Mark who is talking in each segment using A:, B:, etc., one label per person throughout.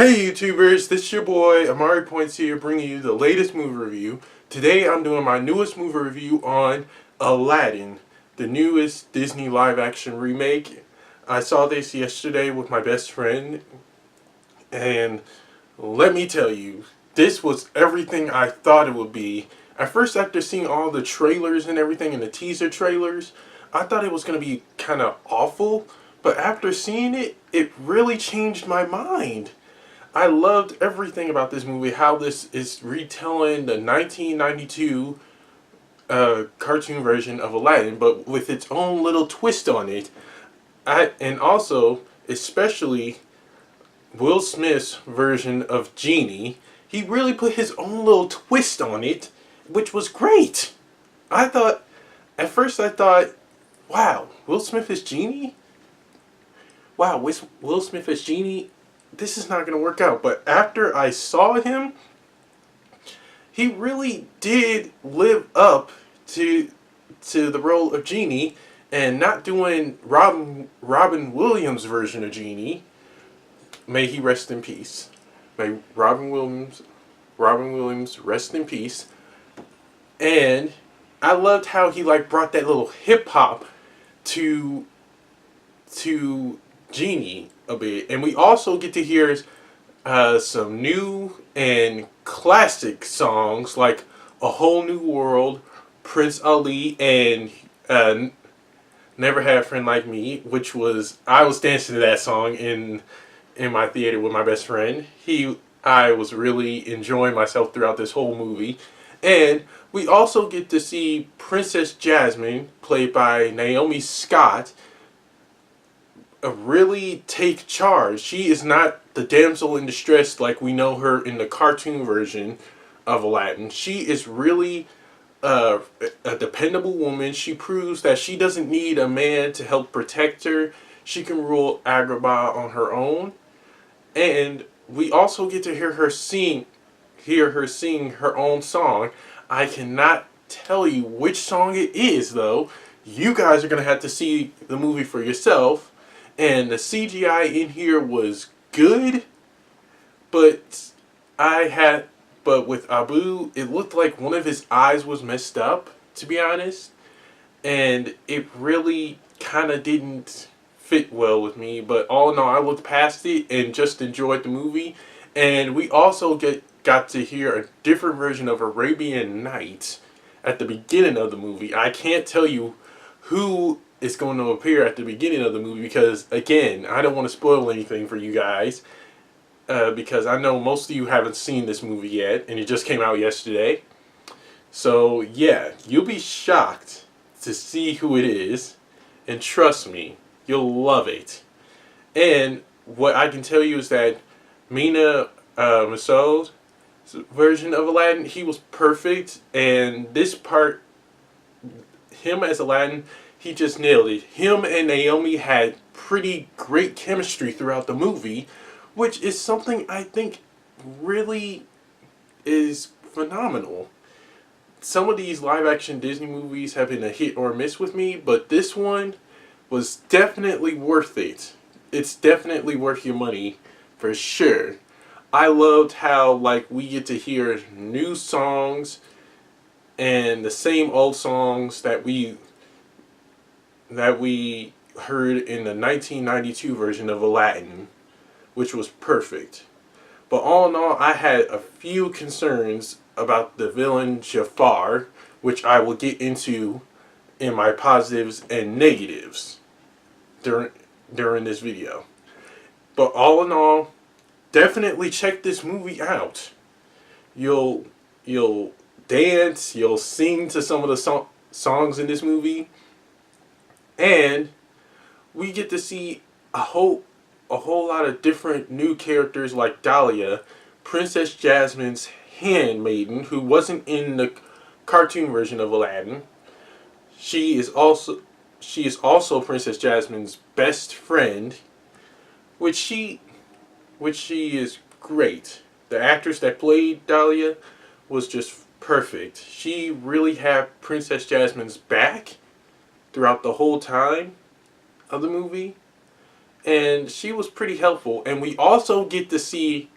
A: Hey YouTubers, this is your boy Amari Points here, bringing you the latest movie review. Today I'm doing my newest movie review on Aladdin, the newest Disney live action remake. I saw this yesterday with my best friend, and let me tell you, this was everything I thought it would be. At first, after seeing all the trailers and everything and the teaser trailers, I thought it was going to be kind of awful, but after seeing it, it really changed my mind. I loved everything about this movie, how this is retelling the 1992 cartoon version of Aladdin, but with its own little twist on it. And also, especially Will Smith's version of Genie, he really put his own little twist on it, which was great. At first I thought, wow, Will Smith is Genie? Wow, Will Smith is Genie? This is not going to work out. But after I saw him, he really did live up to the role of Genie, and not doing Robin Williams' version of Genie. May he rest in peace. May Robin Williams rest in peace. And I loved how he brought that little hip hop to Genie a bit, and we also get to hear some new and classic songs like "A Whole New World," Prince Ali, and "Never Had a Friend Like Me," which I was dancing to that song in my theater with my best friend. I was really enjoying myself throughout this whole movie, and we also get to see Princess Jasmine, played by Naomi Scott, really take charge. She is not the damsel in distress like we know her in the cartoon version of Aladdin. She is really a dependable woman. She proves that she doesn't need a man to help protect her. She can rule Agrabah on her own. And we also get to hear her sing her own song. I cannot tell you which song it is, though. You guys are going to have to see the movie for yourself. And the CGI in here was good, but with Abu, it looked like one of his eyes was messed up, to be honest, and it really kind of didn't fit well with me. But all in all, I looked past it and just enjoyed the movie. And we also got to hear a different version of Arabian Nights at the beginning of the movie. I can't tell you who is going to appear at the beginning of the movie because, again, I don't want to spoil anything for you guys, because I know most of you haven't seen this movie yet, and it just came out yesterday. So yeah, you'll be shocked to see who it is, and trust me, you'll love it. And what I can tell you is that Mina Massoud's version of Aladdin, he was perfect, and this part, him as Aladdin, he just nailed it. Him and Naomi had pretty great chemistry throughout the movie, which is something I think really is phenomenal. Some of these live-action Disney movies have been a hit or a miss with me, but this one was definitely worth it. It's definitely worth your money, for sure. I loved how we get to hear new songs and the same old songs that we heard in the 1992 version of Aladdin, which was perfect. But all in all, I had a few concerns about the villain Jafar, which I will get into in my positives and negatives during this video. But all in all, definitely check this movie out. You'll dance, you'll sing to some of the songs in this movie. And we get to see a whole lot of different new characters like Dahlia, Princess Jasmine's handmaiden, who wasn't in the cartoon version of Aladdin. She is also Princess Jasmine's best friend, which she is great. The actress that played Dahlia was just perfect. She really had Princess Jasmine's back throughout the whole time of the movie, and she was pretty helpful. And we also get to see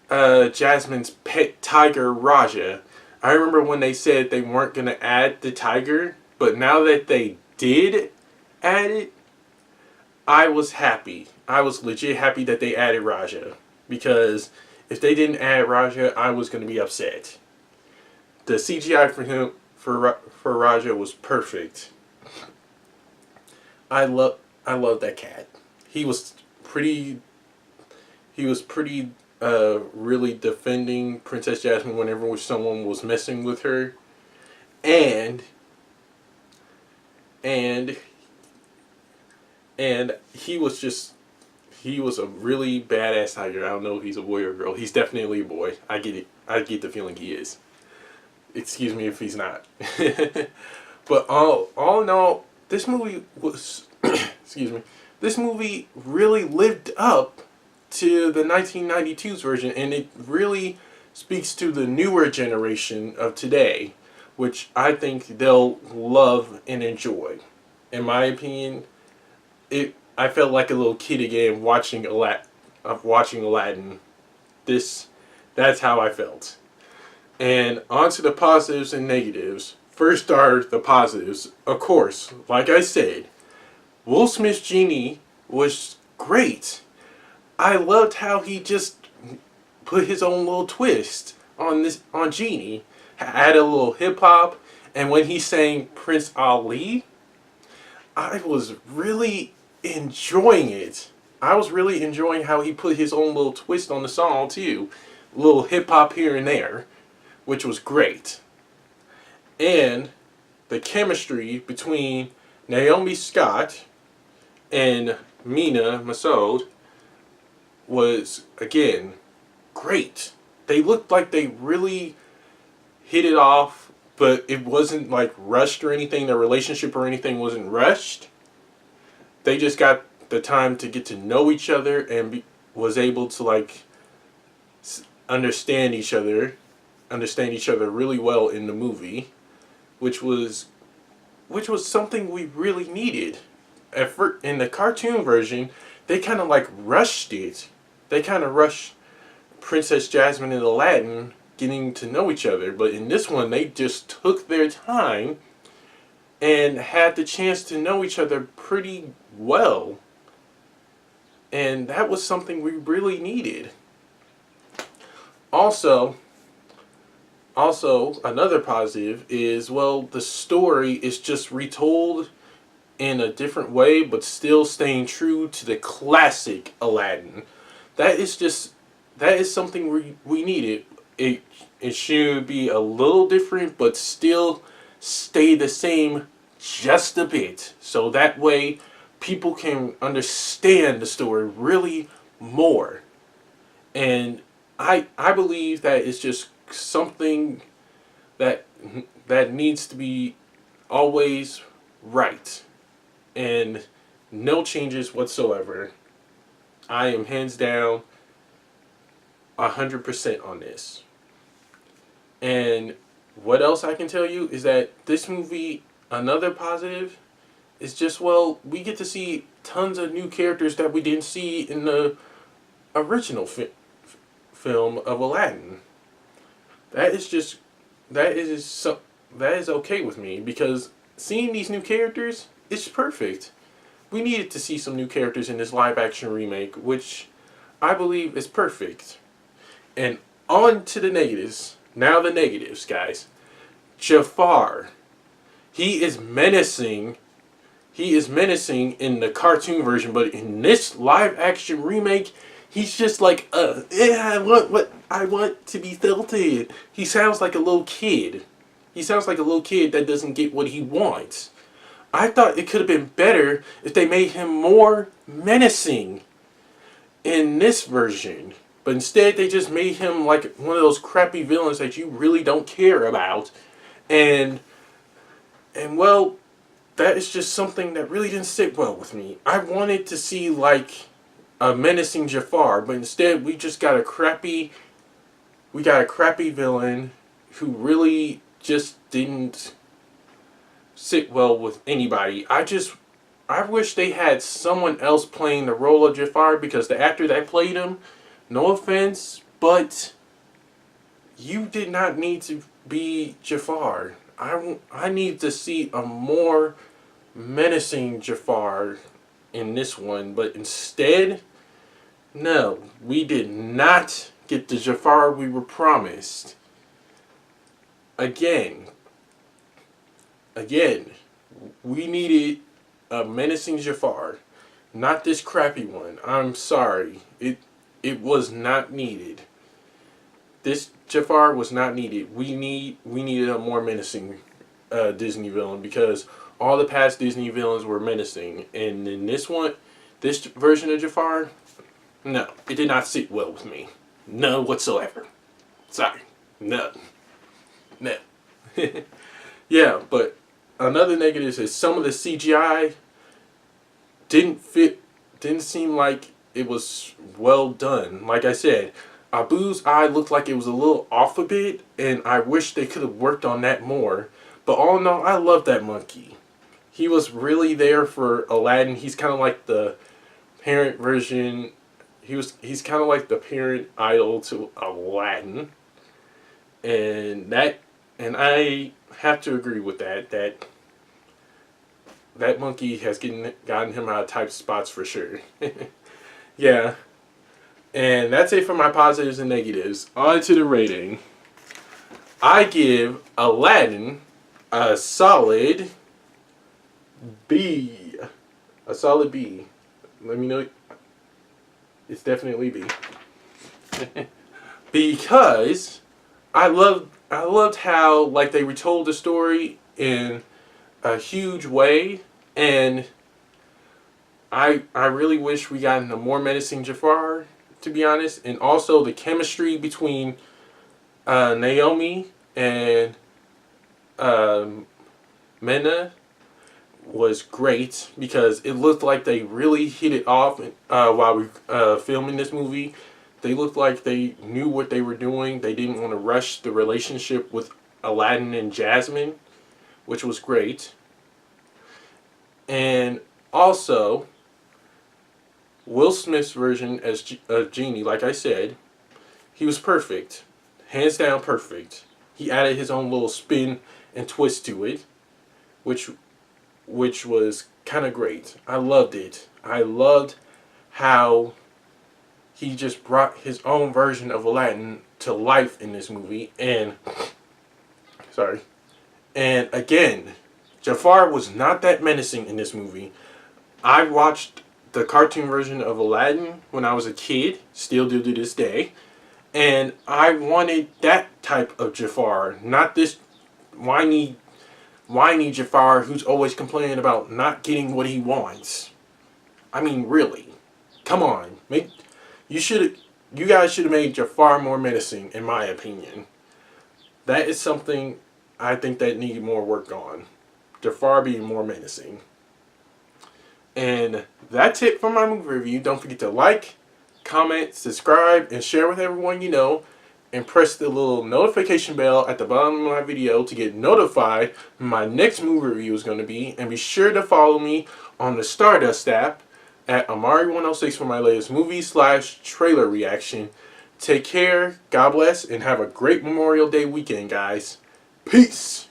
A: Jasmine's pet tiger, Raja. I remember when they said they weren't going to add the tiger, but now that they did add it, I was happy. I was legit happy that they added Raja. Because if they didn't add Raja, I was going to be upset. The CGI for him, for Raja, was perfect. I love that cat. He was pretty he was pretty really defending Princess Jasmine whenever someone was messing with her, and and and he was a really badass tiger. I don't know if he's a boy or a girl. He's definitely a boy. I get it. I get the feeling he is. Excuse me if he's not. But all in all, this movie was excuse me. This movie really lived up to the 1992's version, and it really speaks to the newer generation of today, which I think they'll love and enjoy. In my opinion, I felt like a little kid again watching Aladdin. This that's how I felt. And on to the positives and negatives. First are the positives. Of course, like I said, Will Smith's Genie was great. I loved how he just put his own little twist on Genie. Add a little hip hop, and when he sang Prince Ali, I was really enjoying it. I was really enjoying how he put his own little twist on the song too. A little hip hop here and there, which was great. And the chemistry between Naomi Scott and Mina Massoud was, again, great. They looked like they really hit it off, but it wasn't like rushed or anything. Their relationship or anything wasn't rushed. They just got the time to get to know each other and was able to like understand each other really well in the movie, which was something we really needed. In the cartoon version, they kind of like rushed it. They kind of rushed Princess Jasmine and Aladdin getting to know each other, but in this one, they just took their time and had the chance to know each other pretty well. And that was something we really needed. Also, another positive is, well, the story is just retold in a different way, but still staying true to the classic Aladdin. That is something we needed. It should be a little different, but still stay the same just a bit. So that way, people can understand the story really more. And I believe that it's just something that needs to be always right, and no changes whatsoever. I am hands down 100% on this. And what else I can tell you is that this movie, another positive, is just, well, we get to see tons of new characters that we didn't see in the original film of Aladdin. That is just that is okay with me, because seeing these new characters is perfect. We needed to see some new characters in this live action remake, which I believe is perfect. And on to the negatives. Now the negatives, guys. Jafar. He is menacing. He is menacing in the cartoon version, but in this live action remake, he's just like, yeah, I want to be filtered. He sounds like a little kid. He sounds like a little kid that doesn't get what he wants. I thought it could have been better if they made him more menacing in this version. But instead, they just made him like one of those crappy villains that you really don't care about. And well, that is just something that really didn't sit well with me. I wanted to see like a menacing Jafar, but instead we got a crappy villain who really just didn't sit well with anybody. I wish they had someone else playing the role of Jafar, because the actor that played him, no offense, but you did not need to be Jafar. I need to see a more menacing Jafar in this one, but instead, no, we did not get the Jafar we were promised. Again, again, we needed a menacing Jafar, not this crappy one. I'm sorry, it was not needed. This Jafar was not needed. We needed a more menacing Disney villain, because all the past Disney villains were menacing, and in this one, this version of Jafar, no, it did not sit well with me. None whatsoever. Sorry, none. No. Yeah, but another negative is some of the CGI didn't fit, didn't seem like it was well done. Like I said, Abu's eye looked like it was a little off a bit, and I wish they could have worked on that more. But all in all, I love that monkey. He was really there for Aladdin. He's kind of like the parent version. He's kind of like the parent idol to Aladdin, and I have to agree with that. That monkey has gotten him out of tight spots for sure. Yeah. And that's it for my positives and negatives. On to the rating. I give Aladdin a solid B. A solid B. Let me know. It's definitely B. Because I loved how, like, they retold the story in a huge way, and I really wish we got a more menacing Jafar, to be honest. And also the chemistry between Naomi and Mena was great, because it looked like they really hit it off while we filming this movie. They looked like they knew what they were doing. They didn't want to rush the relationship with Aladdin and Jasmine, which was great. And also, Will Smith's version as Genie, like I said, he was perfect. Hands down perfect. He added his own little spin and twist to it, which was kind of great. I loved it. I loved how he just brought his own version of Aladdin to life in this movie. And sorry. And again, Jafar was not that menacing in this movie. I watched the cartoon version of Aladdin when I was a kid, still do to this day, and I wanted that type of Jafar, not this whiny Jafar who's always complaining about not getting what he wants. I mean, really, come on, you guys should have made Jafar more menacing, in my opinion. That is something I think that needed more work on. Jafar being more menacing. And that's it for my movie review. Don't forget to like, comment, subscribe, and share with everyone you know. And press the little notification bell at the bottom of my video to get notified when my next movie review is going to be. And be sure to follow me on the Stardust app at Amari106 for my latest movie/trailer reaction. Take care, God bless, and have a great Memorial Day weekend, guys. Peace!